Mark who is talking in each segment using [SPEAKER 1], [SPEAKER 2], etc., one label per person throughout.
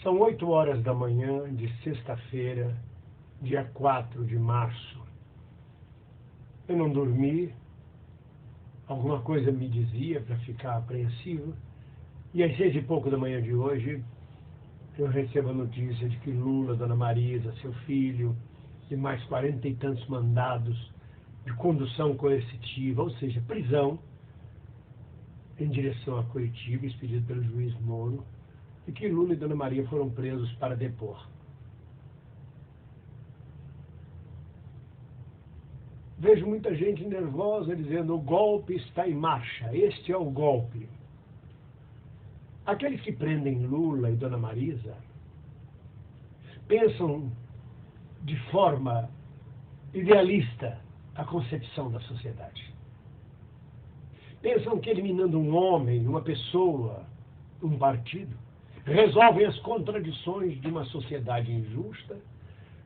[SPEAKER 1] São 8 horas da manhã de sexta-feira, dia 4 de março. Eu não dormi, alguma coisa me dizia para ficar apreensivo, e às 6 e pouco da manhã de hoje, eu recebo a notícia de que Lula, Dona Marisa, seu filho, e mais 40 e tantos mandados de condução coercitiva, ou seja, prisão, em direção a Curitiba, expedido pelo juiz Moro, e que Lula e Dona Maria foram presos para depor. Vejo muita gente nervosa dizendo: o golpe está em marcha, este é o golpe. Aqueles que prendem Lula e Dona Marisa pensam de forma idealista a concepção da sociedade. Pensam que eliminando um homem, uma pessoa, um partido, resolvem as contradições de uma sociedade injusta,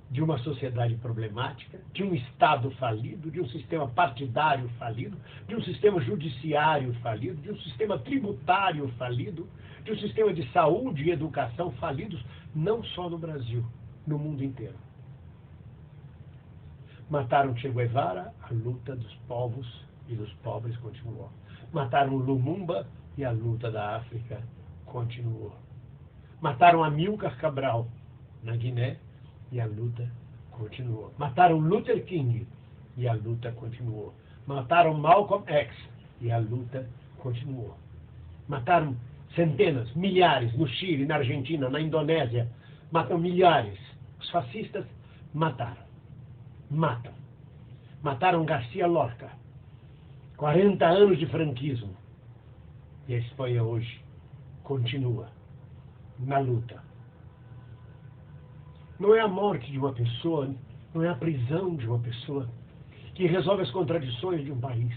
[SPEAKER 1] de uma sociedade problemática, de um Estado falido, de um sistema partidário falido, de um sistema judiciário falido, de um sistema tributário falido, de um sistema de saúde e educação falidos, não só no Brasil, no mundo inteiro. Mataram Che Guevara, a luta dos povos e dos pobres continuou. Mataram Lumumba e a luta da África continuou. Mataram Amílcar Cabral na Guiné e a luta continuou. Mataram Luther King e a luta continuou. Mataram Malcolm X e a luta continuou. Mataram centenas, milhares no Chile, na Argentina, na Indonésia. Matam milhares. Os fascistas mataram. Matam. Mataram Garcia Lorca. 40 anos de franquismo. E a Espanha hoje continua na luta. Não é a morte de uma pessoa, não é a prisão de uma pessoa que resolve as contradições de um país,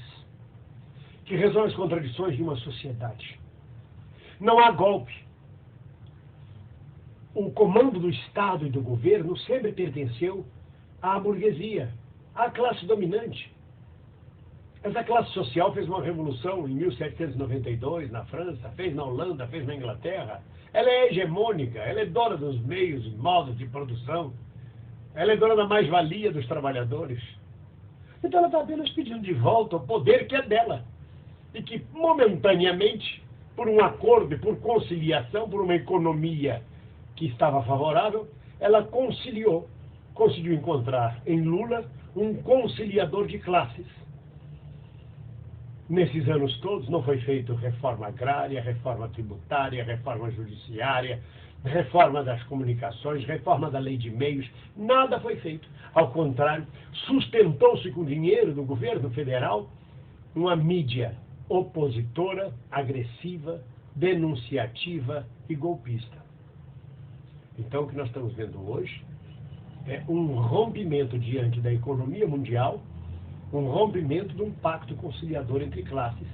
[SPEAKER 1] que resolve as contradições de uma sociedade. Não há golpe. O comando do Estado e do governo sempre pertenceu à burguesia, à classe dominante. Essa classe social fez uma revolução em 1792 na França, fez na Holanda, fez na Inglaterra. Ela é hegemônica, ela é dona dos meios e modos de produção. Ela é dona da mais-valia dos trabalhadores. Então ela está apenas pedindo de volta o poder que é dela. E que momentaneamente, por um acordo e por conciliação, por uma economia que estava favorável, ela conseguiu encontrar em Lula um conciliador de classes. Nesses anos todos não foi feita reforma agrária, reforma tributária, reforma judiciária, reforma das comunicações, reforma da lei de meios, nada foi feito. Ao contrário, sustentou-se com dinheiro do governo federal uma mídia opositora, agressiva, denunciativa e golpista. Então o que nós estamos vendo hoje é um rompimento diante da economia mundial, um rompimento de um pacto conciliador entre classes,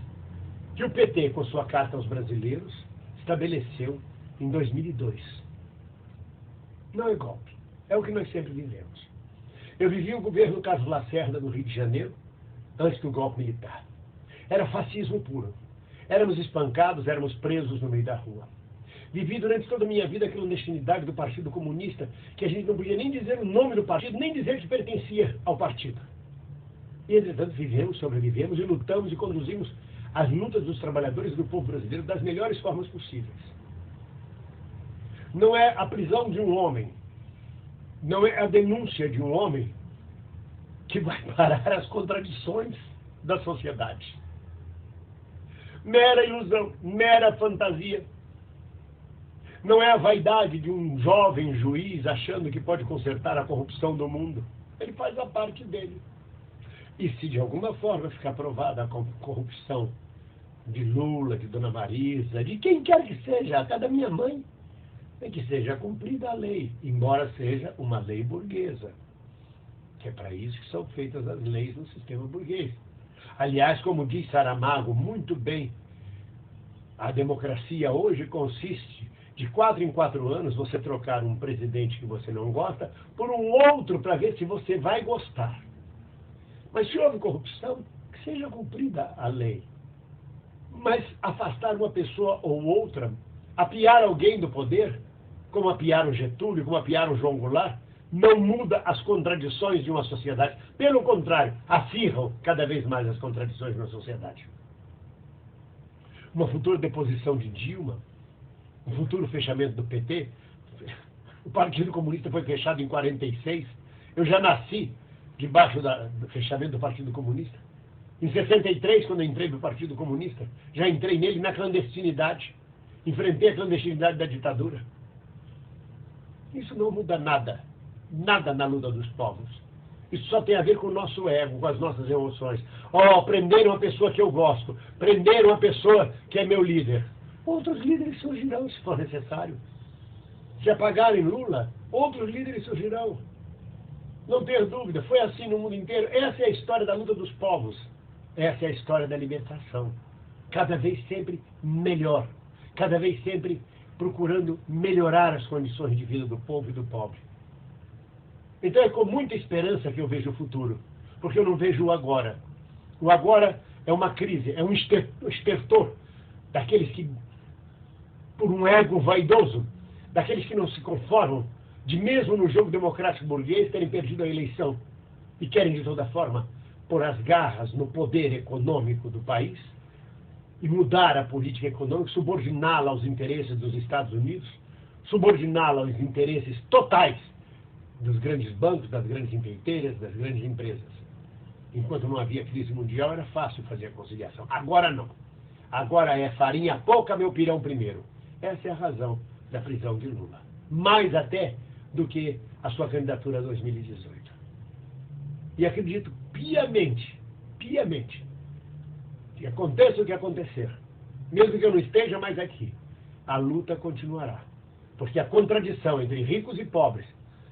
[SPEAKER 1] que o PT, com sua Carta aos Brasileiros, estabeleceu em 2002. Não é golpe, é o que nós sempre vivemos. Eu vivi o governo Carlos Lacerda no Rio de Janeiro, antes do golpe militar. Era fascismo puro. Éramos espancados, éramos presos no meio da rua. Vivi durante toda a minha vida a clandestinidade do Partido Comunista, que a gente não podia nem dizer o nome do partido, nem dizer que pertencia ao partido. E, entretanto, vivemos, sobrevivemos e lutamos e conduzimos as lutas dos trabalhadores e do povo brasileiro das melhores formas possíveis. Não é a prisão de um homem, não é a denúncia de um homem que vai parar as contradições da sociedade. Mera ilusão, mera fantasia. Não é a vaidade de um jovem juiz achando que pode consertar a corrupção do mundo. Ele faz a parte dele. E se de alguma forma ficar provada a corrupção de Lula, de Dona Marisa, de quem quer que seja, até da minha mãe, é que seja cumprida a lei, embora seja uma lei burguesa. Que é para isso que são feitas as leis no sistema burguês. Aliás, como diz Saramago muito bem, a democracia hoje consiste de 4 em 4 anos você trocar um presidente que você não gosta por um outro para ver se você vai gostar. Mas se houve corrupção, que seja cumprida a lei. Mas afastar uma pessoa ou outra, apiar alguém do poder, como apiaram Getúlio, como apiaram João Goulart, não muda as contradições de uma sociedade. Pelo contrário, afirram cada vez mais as contradições na sociedade. Uma futura deposição de Dilma, um futuro fechamento do PT. O Partido Comunista foi fechado em 46. Eu já nasci debaixo do fechamento do Partido Comunista. Em 63, quando eu entrei no Partido Comunista, já entrei nele na clandestinidade. Enfrentei a clandestinidade da ditadura. Isso não muda nada. Nada na luta dos povos. Isso só tem a ver com o nosso ego, com as nossas emoções. Prenderam uma pessoa que eu gosto. Prenderam uma pessoa que é meu líder. Outros líderes surgirão, se for necessário. Se apagarem Lula, outros líderes surgirão. Não ter dúvida, foi assim no mundo inteiro. Essa é a história da luta dos povos. Essa é a história da libertação. Cada vez sempre melhor. Cada vez sempre procurando melhorar as condições de vida do povo e do pobre. Então é com muita esperança que eu vejo o futuro. Porque eu não vejo o agora. O agora é uma crise, é um estertor daqueles que, por um ego vaidoso, daqueles que não se conformam de mesmo no jogo democrático burguês terem perdido a eleição e querem de toda forma pôr as garras no poder econômico do país e mudar a política econômica, subordiná-la aos interesses dos Estados Unidos, subordiná-la aos interesses totais dos grandes bancos, das grandes empreiteiras, das grandes empresas. Enquanto não havia crise mundial, era fácil fazer a conciliação. Agora não. Agora é farinha pouca, meu pirão primeiro. Essa é a razão da prisão de Lula. Mais até do que a sua candidatura a 2018. E acredito piamente, que aconteça o que acontecer, mesmo que eu não esteja mais aqui, a luta continuará. Porque a contradição entre ricos e pobres,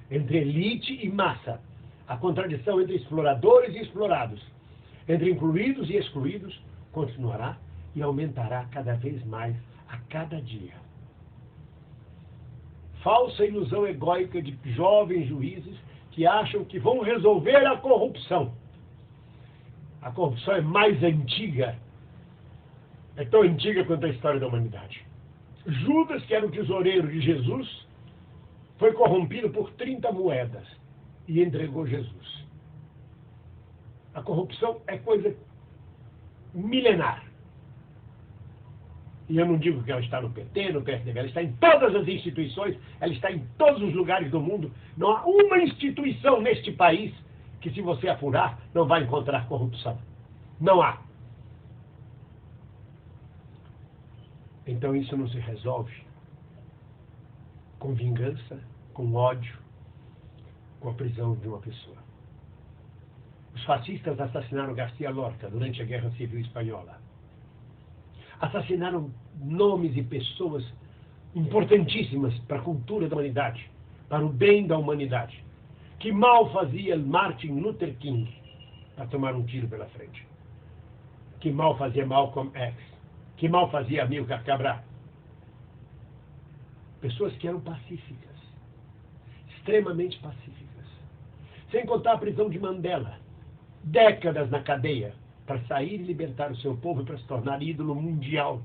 [SPEAKER 1] entre elite e massa, a contradição entre exploradores e explorados, entre incluídos e excluídos, continuará e aumentará cada vez mais a cada dia. Falsa ilusão egóica de jovens juízes que acham que vão resolver a corrupção. A corrupção é mais antiga, é tão antiga quanto a história da humanidade. Judas, que era o tesoureiro de Jesus, foi corrompido por 30 moedas e entregou Jesus. A corrupção é coisa milenar. E eu não digo que ela está no PT, no PSDB, ela está em todas as instituições, ela está em todos os lugares do mundo. Não há uma instituição neste país que, se você apurar, não vai encontrar corrupção. Não há. Então isso não se resolve com vingança, com ódio, com a prisão de uma pessoa. Os fascistas assassinaram Garcia Lorca durante a Guerra Civil Espanhola. Assassinaram nomes e pessoas importantíssimas para a cultura da humanidade, para o bem da humanidade. Que mal fazia Martin Luther King para tomar um tiro pela frente? Que mal fazia Malcolm X? Que mal fazia Amílcar Cabral? Pessoas que eram pacíficas, extremamente pacíficas. Sem contar a prisão de Mandela, décadas na cadeia, para sair e libertar o seu povo e para se tornar ídolo mundial.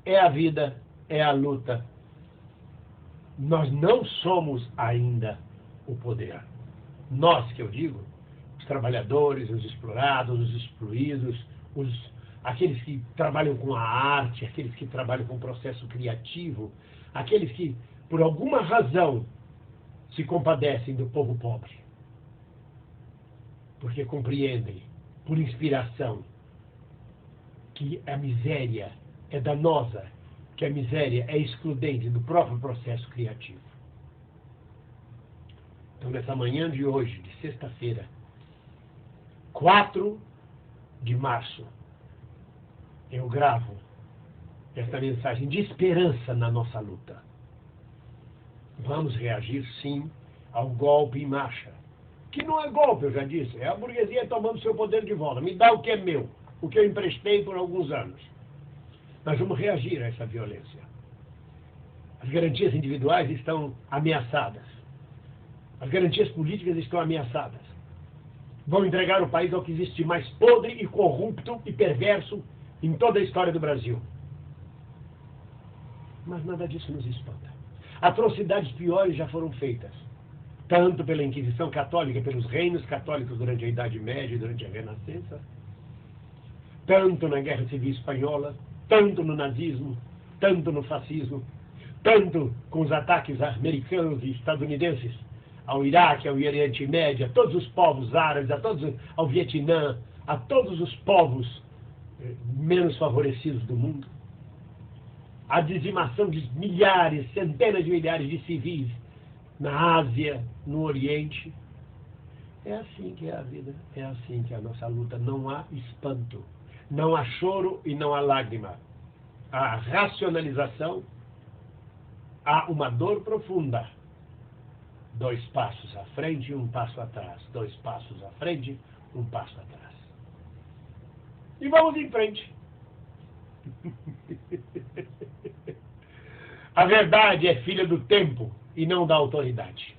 [SPEAKER 1] É a vida, é a luta. Nós não somos ainda o poder. Nós, que eu digo, os trabalhadores, os explorados, os excluídos, aqueles que trabalham com a arte, aqueles que trabalham com o processo criativo, aqueles que, por alguma razão, se compadecem do povo pobre. Porque compreendem, por inspiração, que a miséria é danosa, que a miséria é excludente do próprio processo criativo. Então, nessa manhã de hoje, de sexta-feira, 4 de março, eu gravo esta mensagem de esperança na nossa luta. Vamos reagir, sim, ao golpe em marcha. Que não é golpe, eu já disse, é a burguesia tomando seu poder de volta. Me dá o que é meu, o que eu emprestei por alguns anos. Nós vamos reagir a essa violência. As garantias individuais estão ameaçadas. As garantias políticas estão ameaçadas. Vão entregar o país ao que existe mais podre e corrupto e perverso em toda a história do Brasil. Mas nada disso nos espanta. Atrocidades piores já foram feitas, tanto pela Inquisição Católica, pelos reinos católicos durante a Idade Média e durante a Renascença, tanto na Guerra Civil Espanhola, tanto no nazismo, tanto no fascismo, tanto com os ataques americanos e estadunidenses ao Iraque, ao Oriente Médio, a todos os povos árabes, ao Vietnã, a todos os povos menos favorecidos do mundo. A dizimação de milhares, centenas de milhares de civis na Ásia, no Oriente. É assim que é a vida, é assim que é a nossa luta. Não há espanto, não há choro e não há lágrima. Há racionalização, há uma dor profunda. 2 passos à frente e 1 passo atrás. 2 passos à frente, 1 passo atrás. E vamos em frente. A verdade é filha do tempo e não da autoridade.